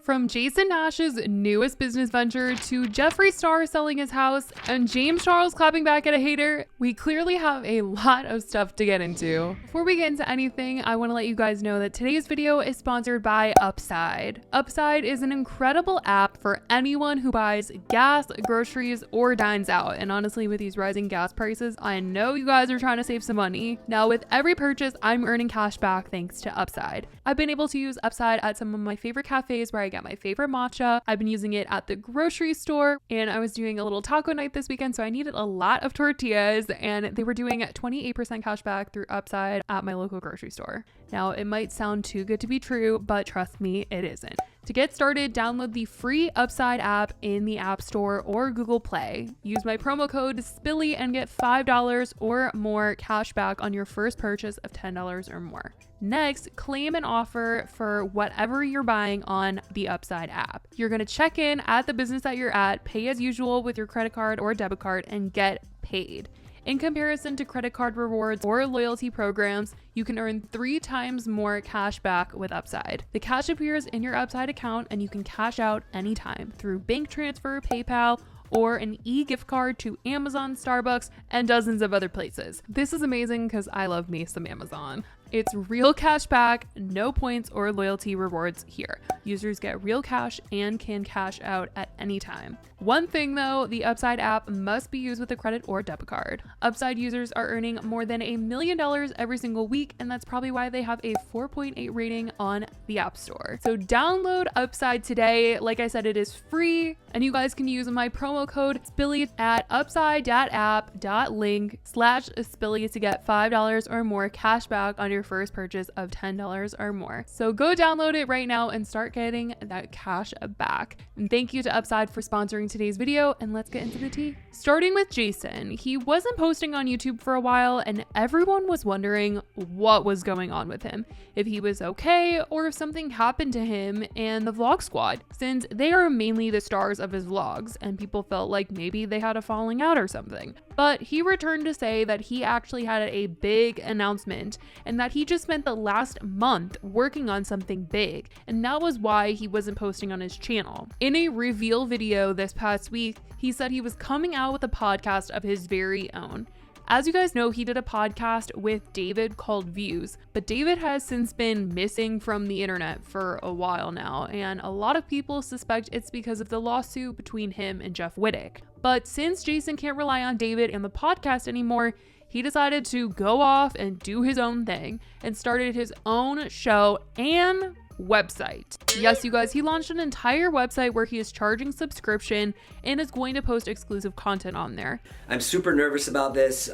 From Jason Nash's newest business venture to Jeffree Star selling his house and James Charles clapping back at a hater, we clearly have a lot of stuff to get into. Before we get into anything, I want to let you guys know that today's video is sponsored by Upside. Upside is an incredible app for anyone who buys gas, groceries, or dines out. And honestly, with these rising gas prices, I know you guys are trying to save some money. Now, with every purchase, I'm earning cash back thanks to Upside. I've been able to use Upside at some of my favorite cafes where I get my favorite matcha. I've been using it at the grocery store, and I was doing a little taco night this weekend, so I needed a lot of tortillas, and they were doing 28% cash back through Upside at my local grocery store. Now, it might sound too good to be true, but trust me, it isn't. To get started, download the free Upside app in the App Store or Google Play. Use my promo code SPILLY and get $5 or more cash back on your first purchase of $10 or more. Next, claim an offer for whatever you're buying on the Upside app. You're going to check in at the business that you're at, pay as usual with your credit card or debit card, and get paid. In comparison to credit card rewards or loyalty programs, you can earn 3 times more cash back with Upside. The cash appears in your Upside account and you can cash out anytime through bank transfer, PayPal, or an e-gift card to Amazon, Starbucks, and dozens of other places. This is amazing because I love me some Amazon. It's real cash back, no points or loyalty rewards here. Users get real cash and can cash out at any time. One thing though, the Upside app must be used with a credit or debit card. Upside users are earning more than $1 million every single week, and that's probably why they have a 4.8 rating on the App Store. So download Upside today. Like I said, it is free, and you guys can use my promo code SPILLY at upside.app.link/SPILLY to get $5 or more cash back on your first purchase of $10 or more. So go download it right now and start getting that cash back. And thank you to Upside for sponsoring today's video, and let's get into the tea. Starting with Jason, he wasn't posting on YouTube for a while, and everyone was wondering what was going on with him, if he was okay or if something happened to him and the Vlog Squad, since they are mainly the stars of his vlogs, and people felt like maybe they had a falling out or something. But he returned to say that he actually had a big announcement and that he just spent the last month working on something big, and that was why he wasn't posting on his channel. In a reveal video this past week, he said he was coming out with a podcast of his very own. As you guys know, he did a podcast with David called Views, but David has since been missing from the internet for a while now, and a lot of people suspect it's because of the lawsuit between him and Jeff Wittick. But since Jason can't rely on David and the podcast anymore, he decided to go off and do his own thing and started his own show and website. Yes, you guys, he launched an entire website where he is charging subscription and is going to post exclusive content on there. I'm super nervous about this,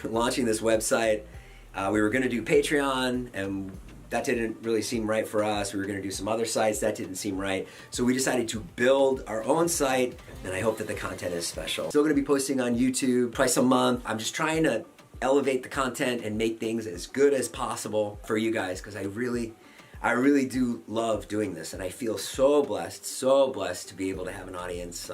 launching this website. We were going to do Patreon, and that didn't really seem right for us. We were going to do some other sites, that didn't seem right. So we decided to build our own site, and I hope that the content is special. Still going to be posting on YouTube twice a month. I'm just trying to elevate the content and make things as good as possible for you guys, because I really do love doing this, and I feel so blessed to be able to have an audience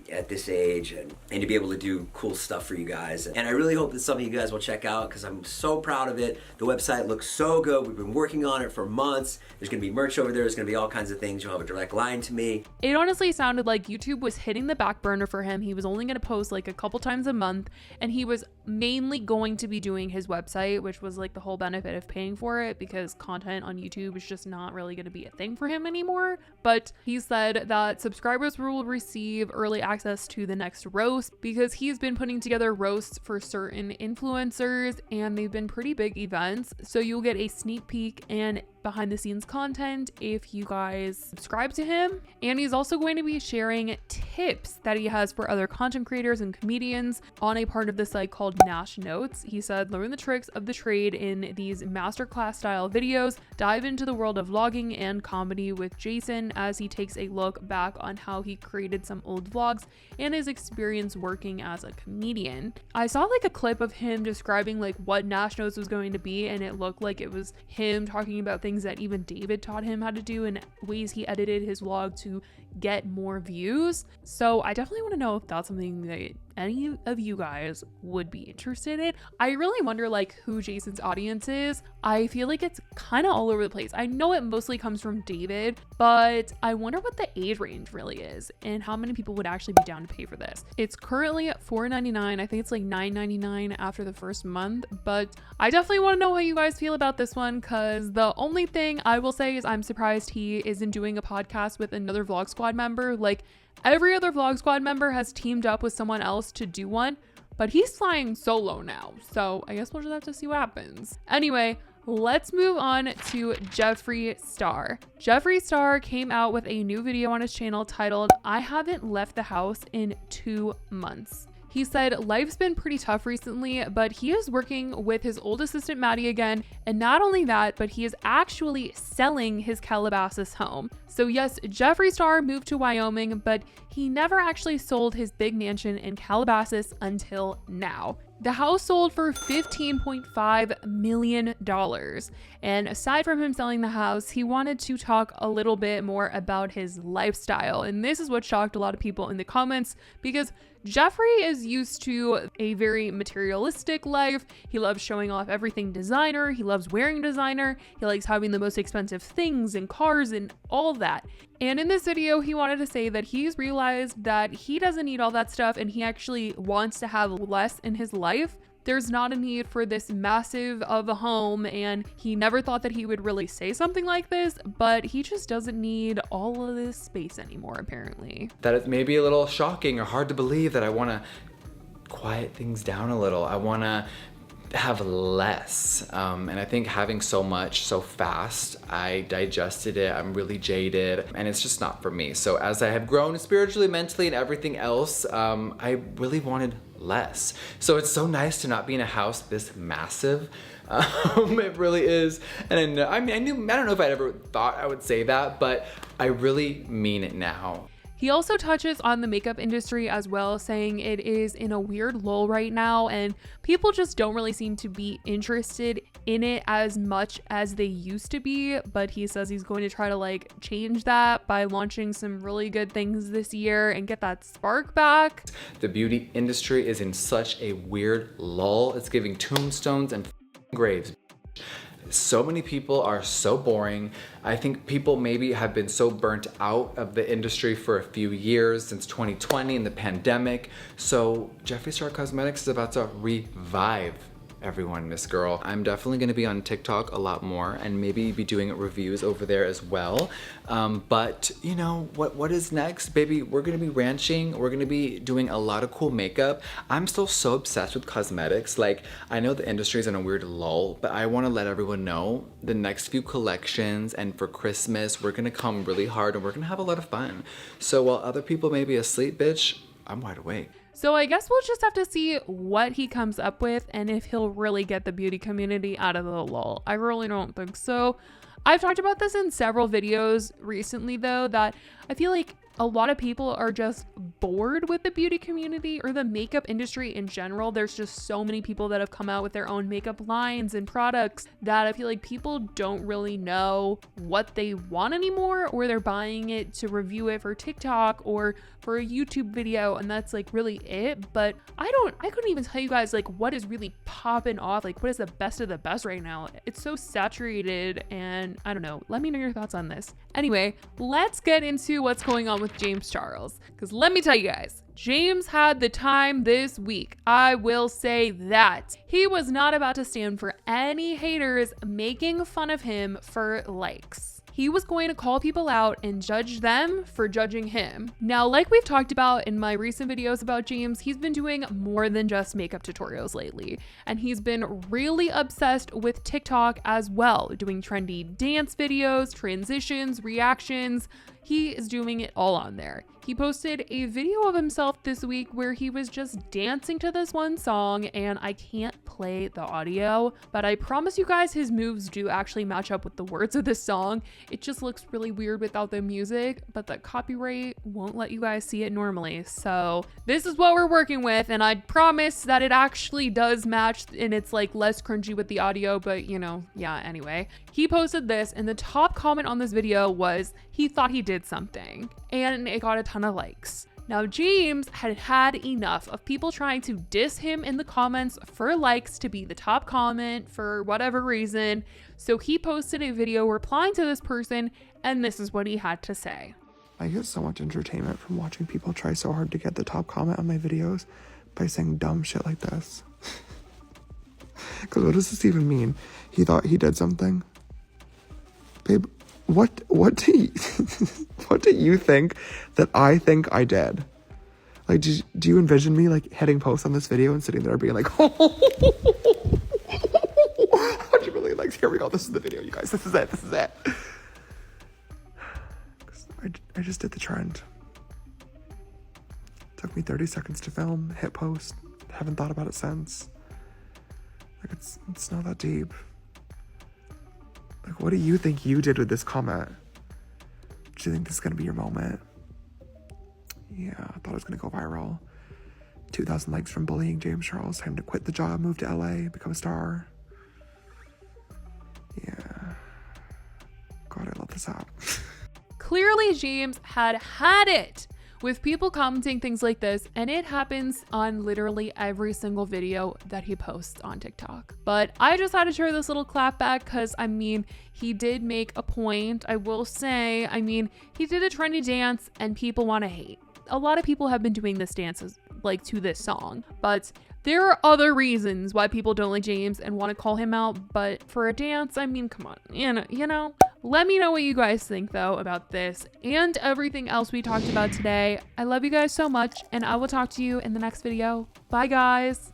at this age and to be able to do cool stuff for you guys. And I really hope that some of you guys will check out, because I'm so proud of it. The website looks so good. We've been working on it for months. There's gonna be merch over there. There's gonna be all kinds of things. You'll have a direct line to me. It honestly sounded like YouTube was hitting the back burner for him. He was only gonna post like a couple times a month, and he was mainly going to be doing his website, which was like the whole benefit of paying for it, because content on YouTube is just not really gonna be a thing for him anymore. But he said that subscribers will receive early access to the next roast, because he's been putting together roasts for certain influencers, and they've been pretty big events. So you'll get a sneak peek and behind the scenes content if you guys subscribe to him. And he's also going to be sharing tips that he has for other content creators and comedians on a part of the site called Nash Notes. He said, learn the tricks of the trade in these masterclass style videos, dive into the world of vlogging and comedy with Jason as he takes a look back on how he created some old vlogs and his experience working as a comedian. I saw like a clip of him describing like what Nash Notes was going to be, and it looked like it was him talking about things that even David taught him how to do and ways he edited his vlog to get more views. So I definitely want to know if that's something that any of you guys would be interested in. I really wonder like who Jason's audience is. I feel like it's kind of all over the place. I know it mostly comes from David, but I wonder what the age range really is and how many people would actually be down to pay for this. It's currently at $4.99. I think it's like $9.99 after the first month, but I definitely want to know how you guys feel about this one, because the only thing I will say is I'm surprised he isn't doing a podcast with another Vlog Squad member. Like, every other Vlog Squad member has teamed up with someone else to do one, but he's flying solo now. So I guess we'll just have to see what happens. Anyway, let's move on to Jeffree Star. Jeffree Star came out with a new video on his channel titled, "I haven't left the house in 2 months." He said life's been pretty tough recently, but he is working with his old assistant Maddie again. And not only that, but he is actually selling his Calabasas home. So yes, Jeffree Star moved to Wyoming, but he never actually sold his big mansion in Calabasas until now. The house sold for $15.5 million. And aside from him selling the house, he wanted to talk a little bit more about his lifestyle. And this is what shocked a lot of people in the comments, because Jeffree is used to a very materialistic life. He loves showing off everything designer. He loves wearing designer. He likes having the most expensive things and cars and all that. And in this video, he wanted to say that he's realized that he doesn't need all that stuff and he actually wants to have less in his life. There's not a need for this massive of a home, and he never thought that he would really say something like this, but he just doesn't need all of this space anymore, apparently. That is maybe a little shocking or hard to believe, that I want to quiet things down a little. I want to have less, and I think having so much so fast, I digested it. I'm really jaded, and it's just not for me. So as I have grown spiritually, mentally, and everything else, I really wanted less. So it's so nice to not be in a house this massive. It really is. And I don't know if I'd ever thought I would say that, but I really mean it now. He also touches on the makeup industry as well, saying it is in a weird lull right now and people just don't really seem to be interested in it as much as they used to be. But he says he's going to try to like change that by launching some really good things this year and get that spark back. The beauty industry is in such a weird lull. It's giving tombstones and graves. So many people are so boring. I think people maybe have been so burnt out of the industry for a few years since 2020 and the pandemic. So Jeffree Star Cosmetics is about to revive everyone, Miss Girl. I'm definitely gonna be on TikTok a lot more and maybe be doing reviews over there as well. But you know, what is next? Baby, we're gonna be ranching. We're gonna be doing a lot of cool makeup. I'm still so obsessed with cosmetics. Like, I know the industry is in a weird lull, but I wanna let everyone know the next few collections and for Christmas, we're gonna come really hard and we're gonna have a lot of fun. So while other people may be asleep, bitch, I'm wide awake. So I guess we'll just have to see what he comes up with and if he'll really get the beauty community out of the lull. I really don't think so. I've talked about this in several videos recently though, that I feel like a lot of people are just bored with the beauty community or the makeup industry in general. There's just so many people that have come out with their own makeup lines and products that I feel like people don't really know what they want anymore, or they're buying it to review it for TikTok or for a YouTube video, and that's like really it. But I couldn't even tell you guys like what is really popping off, like what is the best of the best right now. It's so saturated, and I don't know. Let me know your thoughts on this. Anyway, let's get into what's going on with James Charles, because let me tell you guys, James had the time this week. I will say that. He was not about to stand for any haters making fun of him for likes. He was going to call people out and judge them for judging him. Now, like we've talked about in my recent videos about James, he's been doing more than just makeup tutorials lately. And he's been really obsessed with TikTok as well, doing trendy dance videos, transitions, reactions. He is doing it all on there. He posted a video of himself this week where he was just dancing to this one song, and I can't play the audio, but I promise you guys his moves do actually match up with the words of this song. It just looks really weird without the music, but the copyright won't let you guys see it normally. So this is what we're working with, and I promise that it actually does match and it's like less cringy with the audio, but you know, yeah, anyway. He posted this, and the top comment on this video was he thought he did something, and it got a ton of likes. Now, James had had enough of people trying to diss him in the comments for likes to be the top comment for whatever reason, so he posted a video replying to this person, and this is what he had to say. I get so much entertainment from watching people try so hard to get the top comment on my videos by saying dumb shit like this. Because what does this even mean? He thought he did something? Babe, what do you, what do you think that I think I did? Like, do you envision me like hitting post on this video and sitting there being like, 100 million likes, here we go, this is the video, you guys, this is it. I just did the trend. Took me 30 seconds to film, hit post, haven't thought about it since. Like, it's not that deep. Like, what do you think you did with this comment? Do you think this is gonna be your moment? Yeah, I thought it was gonna go viral. 2,000 likes from bullying James Charles. Time to quit the job, move to LA, become a star. Yeah. God, I love this app. Clearly, James had it with people commenting things like this, and it happens on literally every single video that he posts on TikTok. But I just had to share this little clapback because, I mean, he did make a point. I will say, I mean, he did a trendy dance and people want to hate. A lot of people have been doing this dance like to this song, but there are other reasons why people don't like James and want to call him out. But for a dance, I mean, come on, you know. Let me know what you guys think though about this and everything else we talked about today. I love you guys so much, and I will talk to you in the next video. Bye, guys.